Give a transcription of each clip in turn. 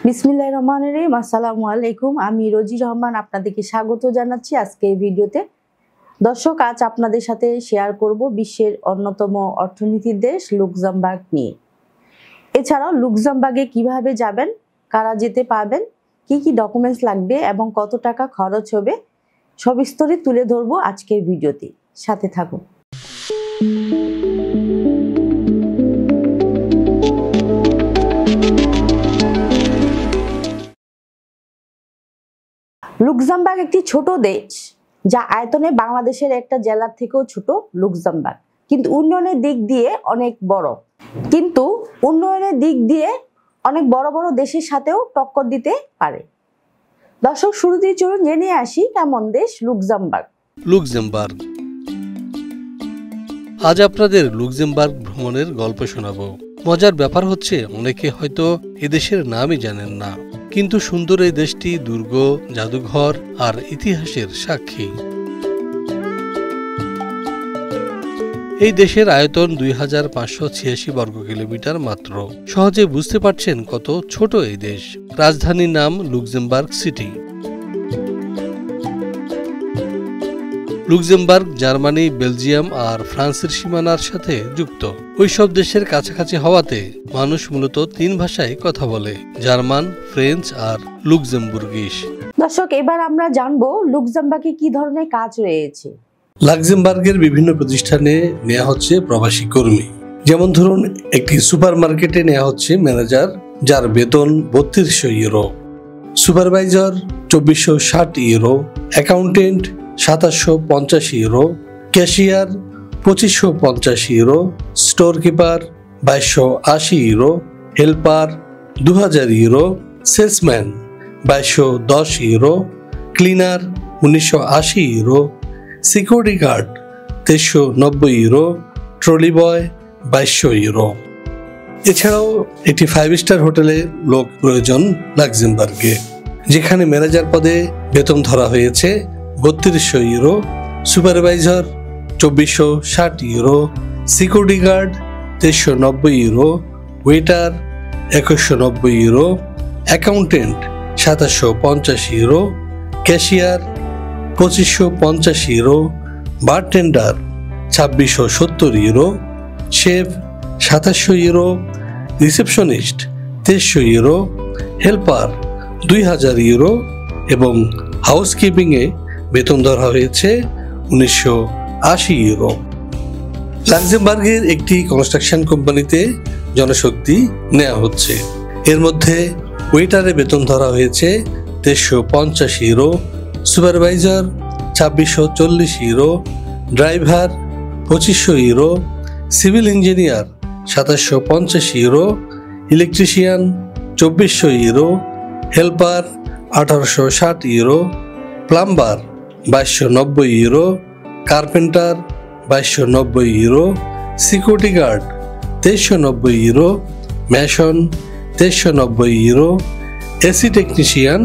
বিসমিল্লাহির রহমানির রহিম। আসসালামু আলাইকুম। আমি রোজি রহমান আপনাদেরকে স্বাগত জানাচ্ছি আজকে এই ভিডিওতে। দর্শক, আজ আপনাদের সাথে শেয়ার করব বিশ্বের অন্যতম অর্থনীতির দেশ লুক্সেমবার্গ নিয়ে। এছাড়াও লুক্সেমবার্গে কিভাবে যাবেন, কারা যেতে পারবেন, কি কি ডকুমেন্টস লাগবে এবং কত টাকা খরচ হবে সবিস্তারে তুলে ধরবো আজকের ভিডিওতে। সাথে থাকুন। লুক্সেমবার্গ একটি ছোট দেশ, যা আয়তনে বাংলাদেশের একটা জেলার থেকেও ছোট। লুক্সেমবার্গ কিন্তু উন্নয়নের দিক দিয়ে অনেক বড় দেশের সাথেও টক্কর দিতে পারে। দর্শক, শুরুতেই চলুন জেনে আসি কেমন দেশ লুক্সেমবার্গ। আজ আপনাদের লুক্সেমবার্গ ভ্রমণের গল্প শোনাবো। মজার ব্যাপার হচ্ছে, অনেকে হয়তো এদেশের নামই জানেন না, কিন্তু সুন্দর এই দেশটি দুর্গ, জাদুঘর আর ইতিহাসের সাক্ষী। এই দেশের আয়তন 2586 বর্গ কিলোমিটার মাত্র। সহজে বুঝতে পারছেন কত ছোট এই দেশ। রাজধানীর নাম Luxembourg city. Luxembourg Germany, Belgium আর ফ্রান্সের সীমানার সাথে যুক্ত। ওইসব দেশের কাছাকাছি হওয়াতে মানুষ মূলত 3 ভাষায় কথা বলে: জার্মান, ফ্রেঞ্চ আর লুক্সেমবুর্গিশ। দর্শক, এবার আমরা জানবো লুক্সেমবার্গে কি ধরনের কাজ রয়েছে। লুক্সেমবার্গের বিভিন্ন প্রতিষ্ঠানে নেওয়া হচ্ছে প্রবাসী কর্মী। যেমন ধরুন, একটি সুপার মার্কেটে নেওয়া হচ্ছে ম্যানেজার, যার বেতন 3200 euro, supervisor 2460 euro, accountant 2750 euro, cashier 2550 euro, store keeper 2280 euro, helper 2000 euro, salesman 2210 euro, cleaner 1980 euro, security guard 2390 euro, trolley boy 2200 euro. এছাড়াও একটি 5 স্টার হোটেলে লোক প্রয়োজন লুক্সেমবার্গে, যেখানে ম্যানেজার পদে বেতন ধরা হয়েছে 3200 euro, supervisor 2460 euro, security guard 2390 euro, waiter 2190 euro, accountant 2750 euro, cashier 2550 euro, bartender 2670 euro, chef 2700 euro, receptionist 2300 euro, helper 2000 euro এবং হাউসকিপিংয়ে বেতন ধরা হয়েছে 1980 ইউরো। লুক্সেমবার্গের একটি কনস্ট্রাকশন কোম্পানিতে জনশক্তি নেওয়া হচ্ছে। এর মধ্যে ওয়েটারে বেতন ধরা হয়েছে 1350 euro, supervisor 2640 euro, driver 2500 euro, civil engineer 2750 euro, electrician 2400 euro, helper 1860 euro, plumber 2290 euro, carpenter 2290 euro, security guard 2390 euro, mason 2390 euro, AC technician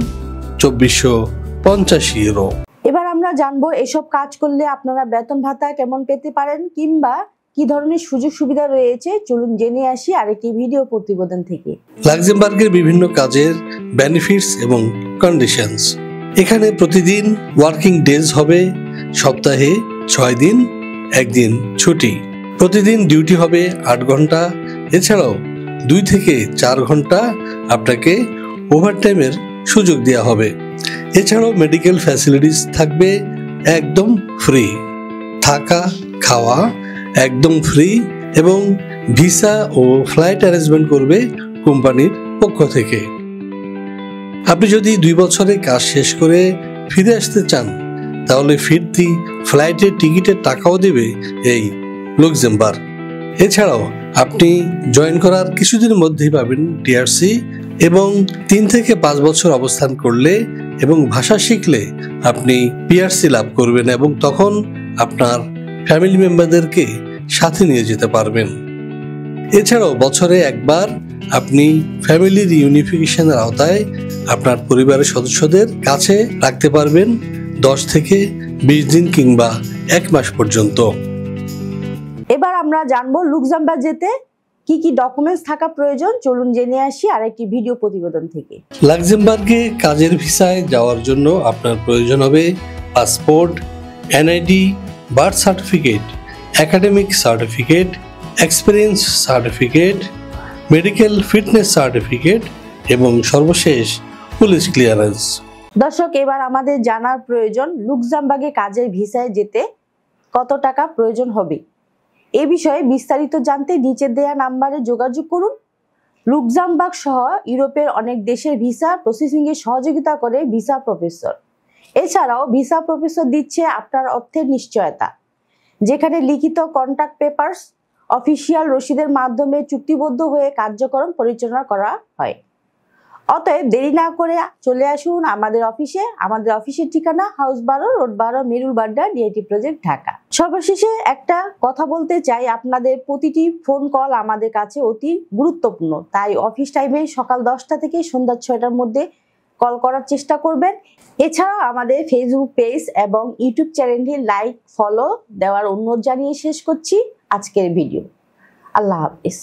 2450 euro. এবার আমরা জানবো এসব কাজ করলে আপনারা বেতন ভাতা কেমন পেতে পারেন কিংবা কি ধরনের সুযোগ সুবিধা রয়েছে। চলুন জেনে আসি আরেকটি ভিডিও প্রতিবেদন থেকে। লুক্সেমবার্গের বিভিন্ন কাজের বেনিফিটস এবং কন্ডিশনস। এখানে প্রতিদিন ওয়ার্কিং ডেজ হবে, সপ্তাহে 6 দিন, 1 দিন ছুটি। প্রতিদিন ডিউটি হবে 8 ঘন্টা। এছাড়াও 2 থেকে 4 ঘন্টা আপনাকে ওভারটাইমের সুযোগ দেওয়া হবে। এছাড়াও মেডিকেল ফ্যাসিলিটিস থাকবে একদম ফ্রি, থাকা খাওয়া একদম ফ্রি এবং ভিসা ও ফ্লাইট অ্যারেঞ্জমেন্ট করবে কোম্পানির পক্ষ থেকে। আপনি যদি 2 বছরে কাজ শেষ করে ফিরে আসতে চান, তাহলে ফিরতি ফ্লাইটের টিকিটের টাকাও দেবে এই লুক্সেমবার্গ। এছাড়াও আপনি জয়েন করার কিছুদিনের মধ্যেই পাবেন টিআরসি এবং 3 থেকে 5 বছর অবস্থান করলে এবং ভাষা শিখলে আপনি পিআরসি লাভ করবেন এবং তখন আপনার ফ্যামিলি মেম্বারদেরকে সাথে নিয়ে যেতে পারবেন। এছাড়াও বছরে একবার আপনি ফ্যামিলি রিউনিফিকেশনের আওতায় আপনার পরিবারের সদস্যদের কাছে রাখতে পারবেন 10 থেকে 20 দিন কিংবা 1 মাস পর্যন্ত। এবার আমরা জানবো লুক্সেমবার্গ যেতে কি কি ডকুমেন্টস থাকা প্রয়োজন চলুন জেনে আসি আরেকটি ভিডিও প্রতিবেদন থেকে। লাক্সেমবার্গে কাজের ভিসায় যাওয়ার জন্য আপনার প্রয়োজন হবে passport, NID, birth certificate, academic certificate, experience certificate, medical fitness certificate এবং সর্বশেষ পুলিশ ক্লিয়ারেন্স। দর্শক, এবার আমাদের জানার প্রয়োজন লুক্সেমবার্গে কাজের ভিসায় যেতে কত টাকা প্রয়োজন হবে। এ বিষয়ে বিস্তারিত জানতে নিচে দেয়া নাম্বারে যোগাযোগ করুন। লুক্সেমবার্গ সহ ইউরোপের অনেক দেশের ভিসা প্রসেসিংয়ে সহযোগিতা করে ভিসা প্রফেসর। এছাড়াও ভিসা প্রফেসর দিচ্ছে আপনার অর্থের নিশ্চয়তা, যেখানে লিখিত কন্ট্রাক্ট পেপারস অফিসিয়াল রসিদের মাধ্যমে চুক্তিবদ্ধ হয়ে কার্যক্রম পরিচালনা করা হয়। অতএব দেরি না করে চলে আসুন আমাদের অফিসে। আমাদের অফিসের ঠিকানা house 12, road 12, Merul Badda, DIT project, Dhaka. সর্বশেষে একটা কথা বলতে চাই, আপনাদের প্রতিটি ফোন কল আমাদের কাছে অতি গুরুত্বপূর্ণ। তাই অফিস টাইমে সকাল 10টা থেকে সন্ধ্যা 6টার মধ্যে কল করার চেষ্টা করবেন। এছাড়াও আমাদের ফেসবুক পেজ এবং ইউটিউব চ্যানেলটি লাইক, ফলো দেওয়ার অনুরোধ জানিয়ে শেষ করছি আজকের ভিডিও। আল্লাহ হাফিজ।